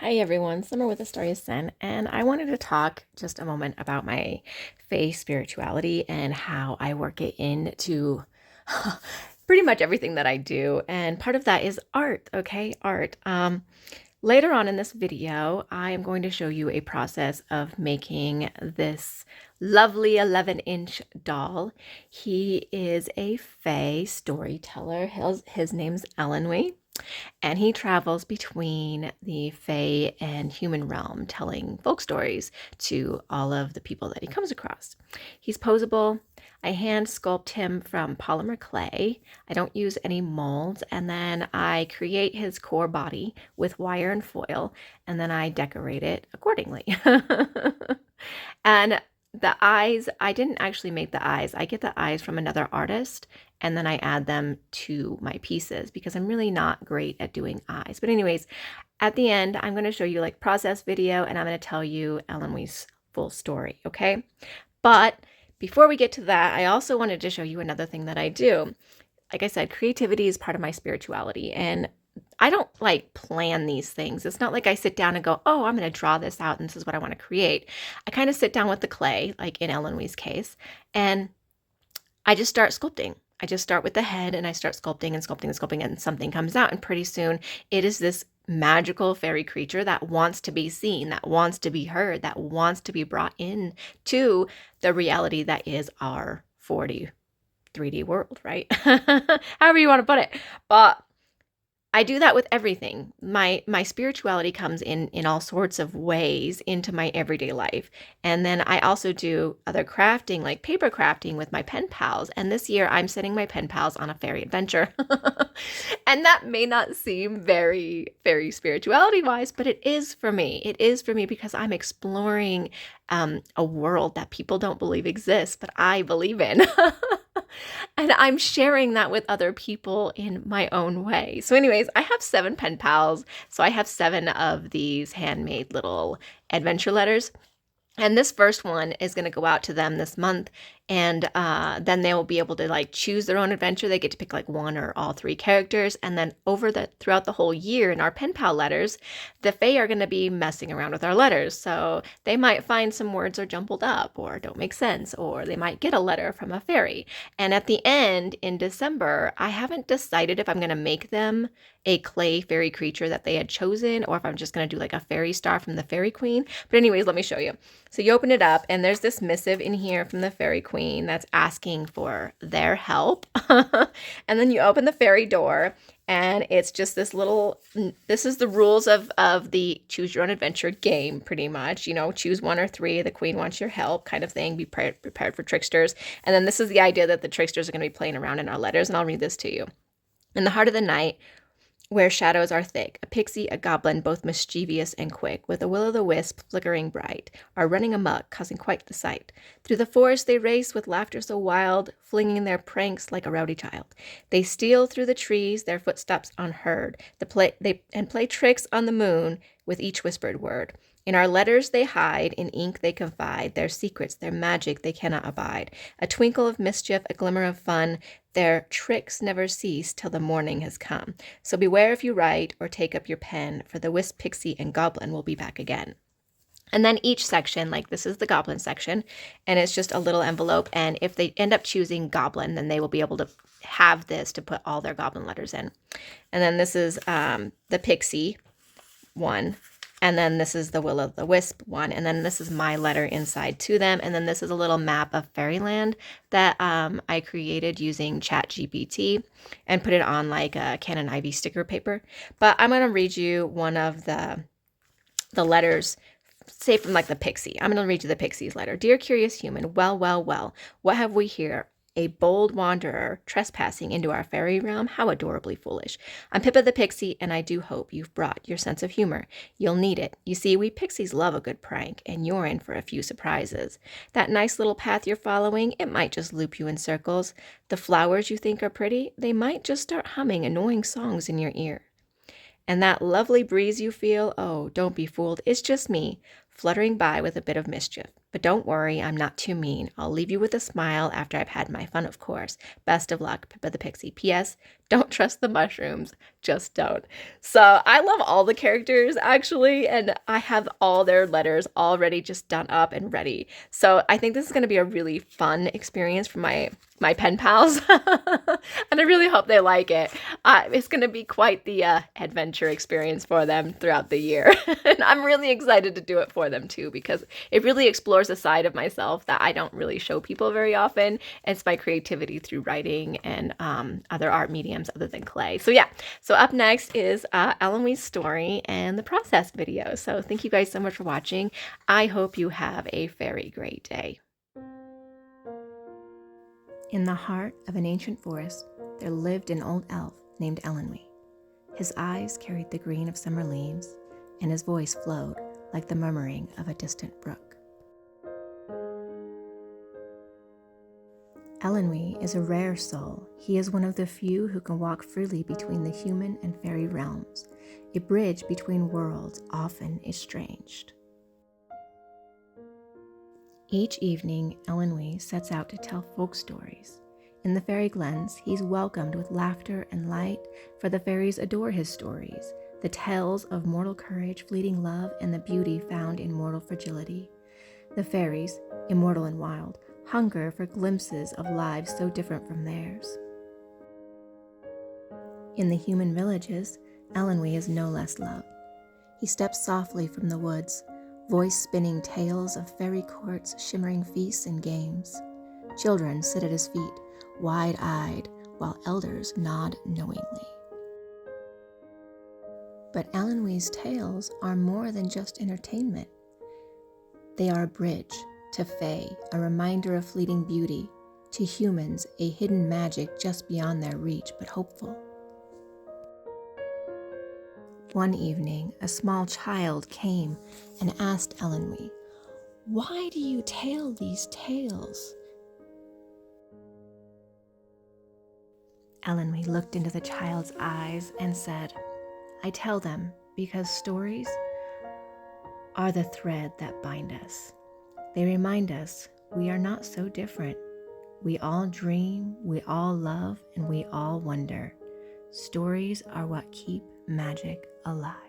Hi everyone, Summer with the Story of Sin, and I wanted to talk just a moment about my Fae spirituality and how I work it into pretty much everything that I do. And part of that is art, okay? Art. Later on in this video, I am going to show you a process of making this lovely 11-inch doll. He is a Fae storyteller. His name's Elenwy. And he travels between the Fae and human realm, telling folk stories to all of the people that he comes across. He's posable. I hand sculpt him from polymer clay. I don't use any molds. And then I create his core body with wire and foil, and then I decorate it accordingly. And the eyes, I didn't actually make the eyes. I get the eyes from another artist and then I add them to my pieces because I'm really not great at doing eyes. But anyways, at the end, I'm going to show you like process video and I'm going to tell you Elenwy's full story, okay? But before we get to that, I also wanted to show you another thing that I do. Like I said, creativity is part of my spirituality, and I don't like plan these things. It's not like I sit down and go, oh, I'm going to draw this out and this is what I want to create. I kind of sit down with the clay, like in Elenwy's case, and I just start sculpting. I just start with the head and I start sculpting and sculpting and sculpting, and something comes out. And pretty soon it is this magical fairy creature that wants to be seen, that wants to be heard, that wants to be brought in to the reality that is our 4D 3D world, right? However you want to put it. But I do that with everything. My spirituality comes in all sorts of ways into my everyday life. And then I also do other crafting, like paper crafting with my pen pals. And this year I'm sending my pen pals on a fairy adventure. And that may not seem very spirituality wise, but it is for me. It is for me because I'm exploring a world that people don't believe exists, but I believe in. And I'm sharing that with other people in my own way. So anyways, I have 7 pen pals. So I have 7 of these handmade little adventure letters. And this first one is going to go out to them this month. And then they will be able to like choose their own adventure. They get to pick like 1 or all 3 characters. And then throughout the whole year in our pen pal letters, the Fae are going to be messing around with our letters. So they might find some words are jumbled up or don't make sense, or they might get a letter from a fairy. And at the end in December, I haven't decided if I'm going to make them a clay fairy creature that they had chosen, or if I'm just going to do like a fairy star from the Fairy Queen. But anyways, let me show you. So you open it up and there's this missive in here from the Fairy Queen that's asking for their help. And then you open the fairy door and it's just this little, this is the rules of the choose your own adventure game, pretty much. You know, choose 1 or 3, the queen wants your help kind of thing. Be prepared for tricksters. And then this is the idea that the tricksters are going to be playing around in our letters, and I'll read this to you. In the heart of the night, where shadows are thick, a pixie, a goblin, both mischievous and quick, with a will-o'-the-wisp flickering bright, are running amuck, causing quite the sight. Through the forest they race with laughter so wild, flinging their pranks like a rowdy child. They steal through the trees, their footsteps unheard, and play tricks on the moon with each whispered word. In our letters they hide, in ink they confide, their secrets, their magic they cannot abide. A twinkle of mischief, a glimmer of fun, their tricks never cease till the morning has come. So beware if you write or take up your pen, for the wisp, pixie, and goblin will be back again. And then each section, like this is the goblin section, and it's just a little envelope. And if they end up choosing goblin, then they will be able to have this to put all their goblin letters in. And then this is the pixie one. And then this is the will-o'-the-wisp one. And then this is my letter inside to them. And then this is a little map of fairyland that I created using ChatGPT and put it on like a Canon Ivy sticker paper. But I'm going to read you one of the letters, say from like the pixie. I'm going to read you the pixie's letter. Dear curious human, well, what have we here? A bold wanderer trespassing into our fairy realm? How adorably foolish. I'm Pippa the Pixie, and I do hope you've brought your sense of humor. You'll need it. You see, we pixies love a good prank, and you're in for a few surprises. That nice little path you're following, it might just loop you in circles. The flowers you think are pretty, they might just start humming annoying songs in your ear. And that lovely breeze you feel, oh, don't be fooled, it's just me, fluttering by with a bit of mischief. But don't worry, I'm not too mean. I'll leave you with a smile after I've had my fun, of course. Best of luck, Pippa the Pixie. P.S. Don't trust the mushrooms. Just don't. So I love all the characters, actually, and I have all their letters already just done up and ready. So I think this is going to be a really fun experience for my pen pals, and I really hope they like it. It's going to be quite the adventure experience for them throughout the year, and I'm really excited to do it for them too, because it really explores a side of myself that I don't really show people very often. It's my creativity through writing and other art mediums other than clay. So yeah, so up next is Ellen Wee's story and the process video. So thank you guys so much for watching. I hope you have a very great day. In the heart of an ancient forest, there lived an old elf named Elenwy. His eyes carried the green of summer leaves, and his voice flowed like the murmuring of a distant brook. Elenwy is a rare soul. He is one of the few who can walk freely between the human and fairy realms, a bridge between worlds often estranged. Each evening, Elenwy sets out to tell folk stories. In the fairy glens, he's welcomed with laughter and light, for the fairies adore his stories, the tales of mortal courage, fleeting love, and the beauty found in mortal fragility. The fairies, immortal and wild, hunger for glimpses of lives so different from theirs. In the human villages, Elenwy is no less loved. He steps softly from the woods, voice spinning tales of fairy courts, shimmering feasts and games. Children sit at his feet, wide-eyed, while elders nod knowingly. But Elenwy's tales are more than just entertainment. They are a bridge to Fae, a reminder of fleeting beauty, to humans, a hidden magic just beyond their reach, but hopeful. One evening, a small child came and asked Elenwy, "Why do you tell these tales?" Elenwy looked into the child's eyes and said, "I tell them because stories are the thread that bind us. They remind us we are not so different. We all dream, we all love, and we all wonder. Stories are what keep magic alive."